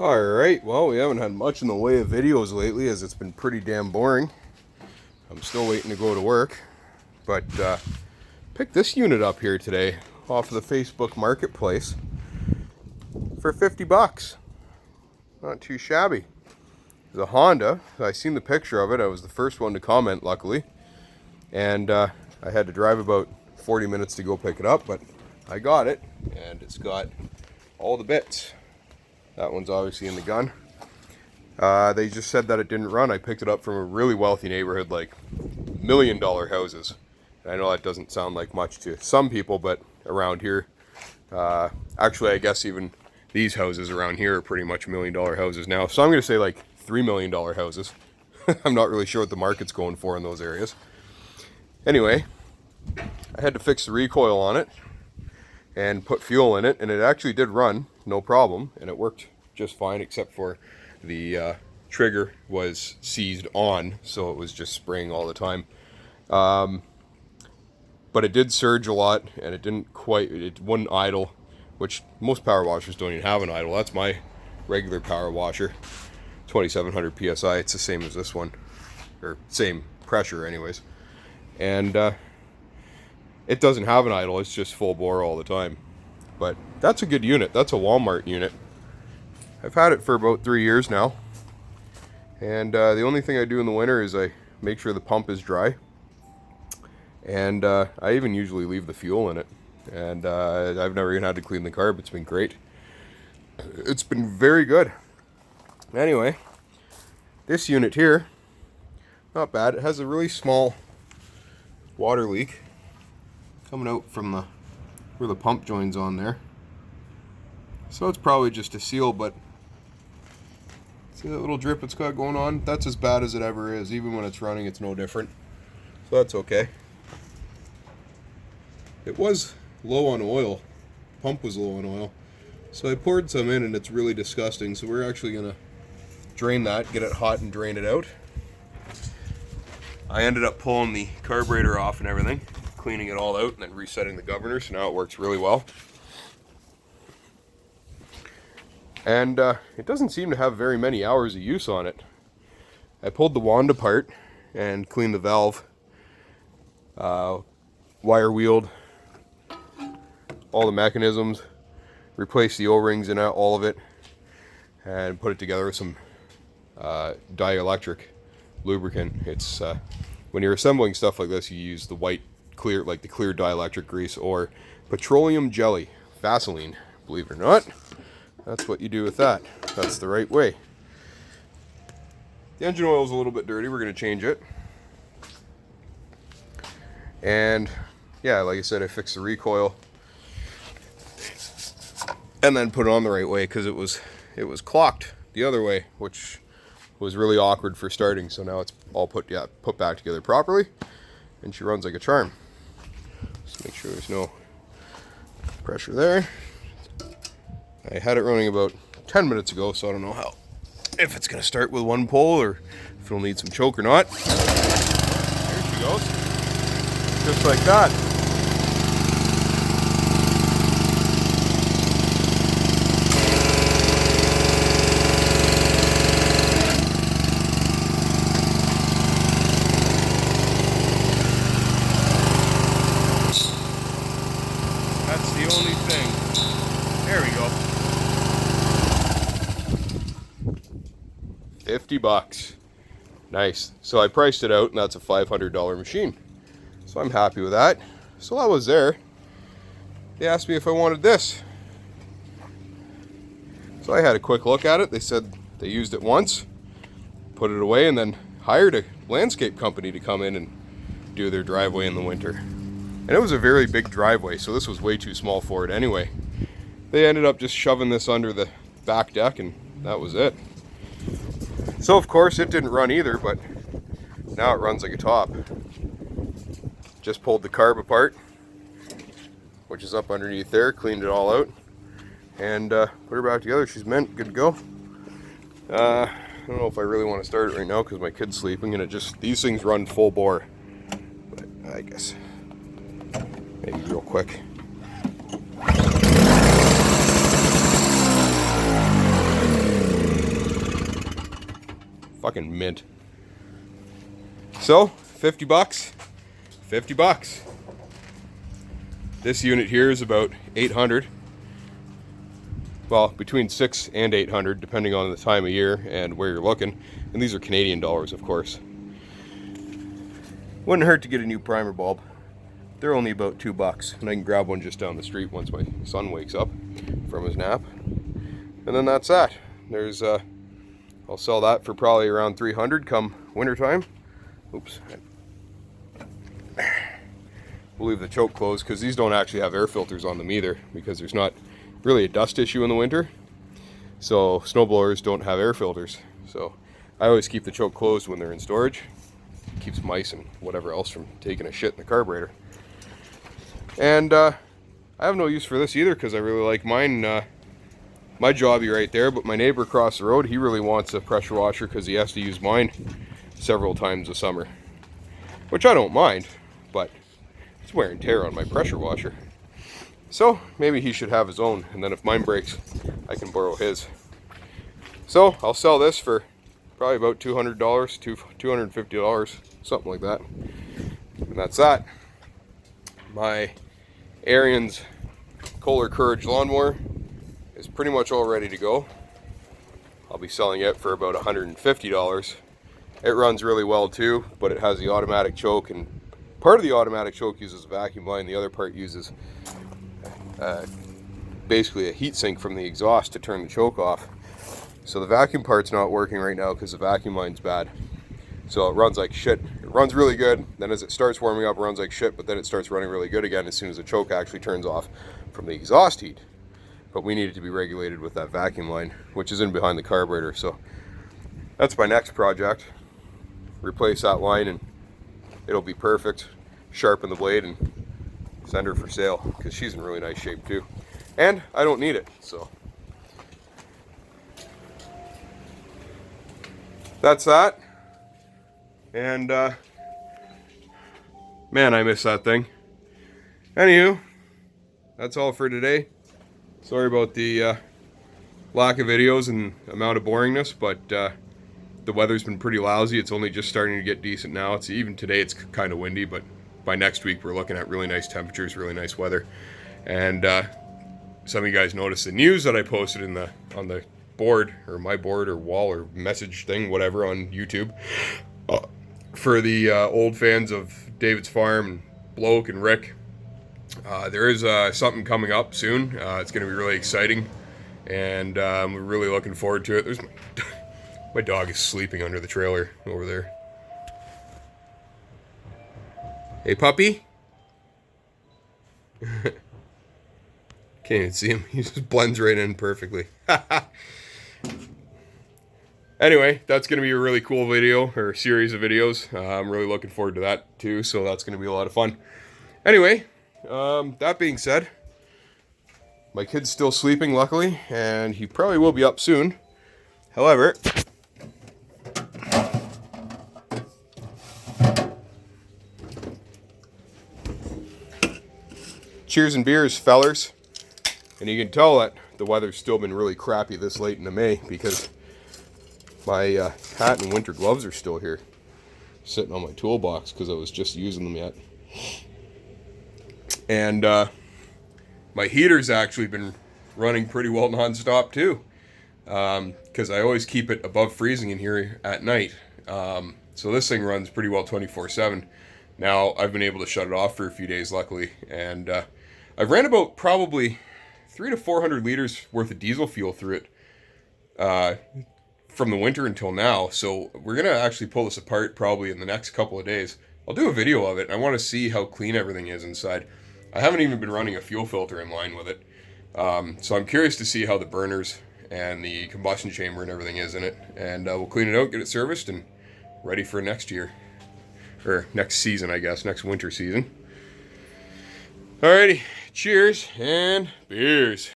Alright, well, we haven't had much in the way of videos lately as it's been pretty damn boring. I'm still waiting to go to work, but picked this unit up here today off of the Facebook Marketplace for 50 bucks. Not too shabby. It's a Honda. I seen the picture of it. I was the first one to comment, luckily. And I had to drive about 40 minutes to go pick it up, but I got it, and it's got all the bits. That one's obviously in the gun. They just said that it didn't run. I picked it up from a really wealthy neighborhood, like $1 million houses. And I know that doesn't sound like much to some people, but around here, actually I guess even these houses around here are pretty much $1 million houses now. So I'm going to say like $3 million houses. I'm not really sure what the market's going for in those areas. Anyway, I had to fix the recoil on it and put fuel in it, and it actually did run, no problem, and it worked just fine, except for the trigger was seized on, so it was just spraying all the time. But it did surge a lot, and it wouldn't idle, which most power washers don't even have an idle. That's my regular power washer, 2700 PSI. It's the same as this one, or same pressure anyways. And it doesn't have an idle, it's just full bore all the time. But that's a good unit. That's a Walmart unit. I've had it for about 3 years now. And the only thing I do in the winter is I make sure the pump is dry. And I even usually leave the fuel in it. And I've never even had to clean the carb. It's been great. It's been very good. Anyway, this unit here, not bad. It has a really small water leak coming out from where the pump joins on there. So it's probably just a seal, but see that little drip it's got going on? That's as bad as it ever is. Even when it's running, it's no different. So that's okay. It was low on oil. Pump was low on oil. So I poured some in, and it's really disgusting. So we're actually gonna drain that, get it hot and drain it out. I ended up pulling the carburetor off and everything, cleaning it all out, and then resetting the governor, so now it works really well. And it doesn't seem to have very many hours of use on it. I pulled the wand apart and cleaned the valve, wire wheeled all the mechanisms, replaced the O-rings in all of it, and put it together with some dielectric lubricant. It's when you're assembling stuff like this, you use the white clear, like the clear dielectric grease, or petroleum jelly, Vaseline, believe it or not. That's what you do with that. That's the right way. The engine oil is a little bit dirty. We're going to change it. And yeah, like I said, I fixed the recoil and then put it on the right way, because it was clocked the other way, which was really awkward for starting. So now it's all put back together properly, and she runs like a charm. Just make sure there's no pressure there. I had it running about 10 minutes ago, so I don't know if it's going to start with one pole or if it'll need some choke or not. There she goes. Just like that. That's the only thing. There we go. 50 bucks. Nice. So I priced it out, and that's a $500 machine. So I'm happy with that. So I was there. They asked me if I wanted this. So I had a quick look at it. They said they used it once, put it away, and then hired a landscape company to come in and do their driveway in the winter. And it was a very big driveway, so this was way too small for it anyway. They ended up just shoving this under the back deck, and that was it. So of course it didn't run either, but now it runs like a top. Just pulled the carb apart, which is up underneath there, cleaned it all out, and put her back together. She's good to go. I don't know if I really want to start it right now because my kid's sleeping, and these things run full bore. But I guess maybe real quick. Fucking mint. So, 50 bucks. 50 bucks. This unit here is about 800. Well, between 600 and 800, depending on the time of year and where you're looking. And these are Canadian dollars, of course. Wouldn't hurt to get a new primer bulb. They're only about $2, and I can grab one just down the street once my son wakes up from his nap. And then that's that. There's I'll sell that for probably around 300 come wintertime. Oops. We'll leave the choke closed because these don't actually have air filters on them either, because there's not really a dust issue in the winter. So snowblowers don't have air filters. So I always keep the choke closed when they're in storage. It keeps mice and whatever else from taking a shit in the carburetor. And I have no use for this either because I really like mine. My jobby right there, but my neighbor across the road, he really wants a pressure washer because he has to use mine several times a summer. Which I don't mind, but it's wear and tear on my pressure washer. So maybe he should have his own, and then if mine breaks, I can borrow his. So I'll sell this for probably about $200, $250, something like that. And that's that. My Ariens Kohler Courage lawnmower is pretty much all ready to go. I'll be selling it for about $150. It runs really well too, but it has the automatic choke, and part of the automatic choke uses a vacuum line, the other part uses basically a heat sink from the exhaust to turn the choke off. So the vacuum part's not working right now because the vacuum line's bad. So it runs like shit. It runs really good, then as it starts warming up, it runs like shit, but then it starts running really good again as soon as the choke actually turns off from the exhaust heat. But we need it to be regulated with that vacuum line, which is in behind the carburetor. So that's my next project. Replace that line and it'll be perfect. Sharpen the blade and send her for sale because she's in really nice shape too. And I don't need it, so. That's that. And man, I miss that thing. Anywho, that's all for today. Sorry about the lack of videos and amount of boringness, but the weather's been pretty lousy. It's only just starting to get decent now. It's even today it's kind of windy, but by next week we're looking at really nice temperatures, really nice weather. And some of you guys noticed the news that I posted on the board, or my board or wall or message thing, whatever, on YouTube. For the old fans of David's Farm and Bloke and Rick, there is something coming up soon. It's going to be really exciting, and we're really looking forward to it. There's my dog is sleeping under the trailer over there. Hey, puppy. Can't even see him. He just blends right in perfectly. Anyway, that's going to be a really cool video, or series of videos. I'm really looking forward to that too, so that's going to be a lot of fun. Anyway, that being said, my kid's still sleeping, luckily, and he probably will be up soon. However, cheers and beers, fellers. And you can tell that the weather's still been really crappy this late into May because my hat and winter gloves are still here, sitting on my toolbox because I was just using them yet. And my heater's actually been running pretty well non-stop too, because I always keep it above freezing in here at night. So this thing runs pretty well 24/7. Now I've been able to shut it off for a few days, luckily, and I've ran about probably 300 to 400 liters worth of diesel fuel through it from the winter until now. So we're gonna actually pull this apart probably in the next couple of days. I'll do a video of it. I want to see how clean everything is inside. I haven't even been running a fuel filter in line with it, so I'm curious to see how the burners and the combustion chamber and everything is in it. And we'll clean it out, get it serviced, and ready for next year, or next season, I guess, next winter season. Alrighty, cheers and beers.